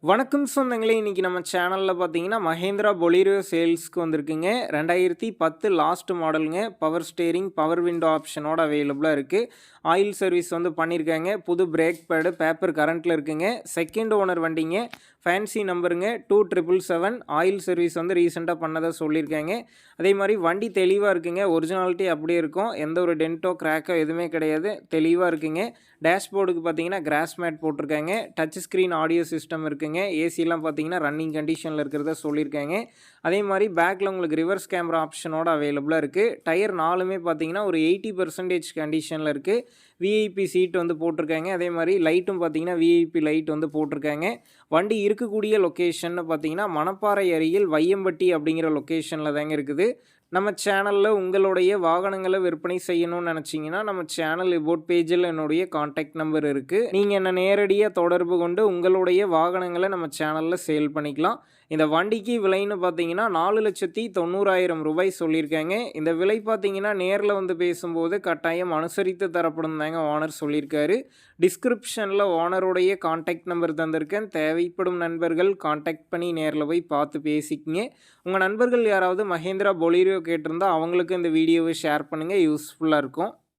வணக்கம் சொந்தங்களே, இன்னைக்கு நம்ம சேனலில் பார்த்தீங்கன்னா மஹேந்திரா பொலீரோ சேல்ஸ்க்கு வந்திருக்குங்க. 2010 லாஸ்ட் மாடலுங்க. பவர் ஸ்டேரிங், பவர் விண்டோ ஆப்ஷனோட அவைலபிளாக இருக்குது. ஆயில் சர்வீஸ் வந்து பண்ணியிருக்காங்க. புது பிரேக் பேடு, பேப்பர் கரண்ட்டில் இருக்குங்க. செகண்ட் ஓனர் வண்டிங்க. ஃபேன்சி நம்பருங்க 2777. ஆயில் சர்வீஸ் வந்து ரீசெண்டாக பண்ணதாக சொல்லியிருக்காங்க. அதே மாதிரி வண்டி தெளிவாக இருக்குங்க. ஒரிஜினாலிட்டி அப்படியே இருக்கும். எந்த ஒரு டென்ட்டோ கிராக்கோ எதுவுமே கிடையாது. தெளிவாக இருக்குங்க. டேஷ்போர்டுக்கு பார்த்தீங்கன்னா கிராஸ் மேட் போட்டிருக்காங்க. டச் ஸ்க்ரீன் ஆடியோ சிஸ்டம் இருக்குங்க. ஏசிலாம் பார்த்தீங்கன்னா ரன்னிங் கண்டிஷனில் இருக்கிறத சொல்லியிருக்காங்க. அதே மாதிரி பேக்கில் உங்களுக்கு ரிவர்ஸ் கேமரா ஆப்ஷனோட அவைலபிளாக இருக்குது. டயர் 4மே பார்த்தீங்கன்னா ஒரு 80% கண்டிஷனில் இருக்குது. விஐபி சீட் வந்து போட்டிருக்காங்க. அதே மாதிரி லைட்டும் பார்த்தீங்கன்னா விஐபி லைட் வந்து போட்டிருக்காங்க. வண்டி இருக்கக்கூடிய லொக்கேஷன் பார்த்தீங்கன்னா மணப்பாறை அருகில் வையம்பட்டி அப்படிங்கிற லொக்கேஷனில் தாங்க இருக்குது. நம்ம சேனலில் உங்களுடைய வாகனங்களை விற்பனை செய்யணும்னு நினச்சிங்கன்னா நம்ம சேனல் இபோட் பேஜில் என்னுடைய காண்டாக்ட் நம்பர் இருக்குது. நீங்கள் என்ன நேரடியாக தொடர்பு கொண்டு உங்களுடைய வாகனங்களை நம்ம சேனலில் சேல் பண்ணிக்கலாம். இந்த வண்டிக்கு விலைன்னு பார்த்தீங்கன்னா 4,90,000 ரூபாய் சொல்லியிருக்காங்க. இந்த விலை பார்த்தீங்கன்னா நேரில் வந்து பேசும்போது கட்டாயம் அனுசரித்து தரப்படும் தாங்க ஓனர் சொல்லியிருக்காரு. டிஸ்கிரிப்ஷனில் ஓனருடைய காண்டாக்ட் நம்பர் தந்திருக்கேன். தேவைப்படும் நண்பர்கள் காண்டாக்ட் பண்ணி நேரில் போய் பார்த்து பேசிக்கிங்க. உங்கள் நண்பர்கள் யாராவது மஹேந்திரா பொலீரோ கேட்டிருந்தால் அவங்களுக்கு இந்த வீடியோவை ஷேர் பண்ணுங்கள். யூஸ்ஃபுல்லாக இருக்கும்.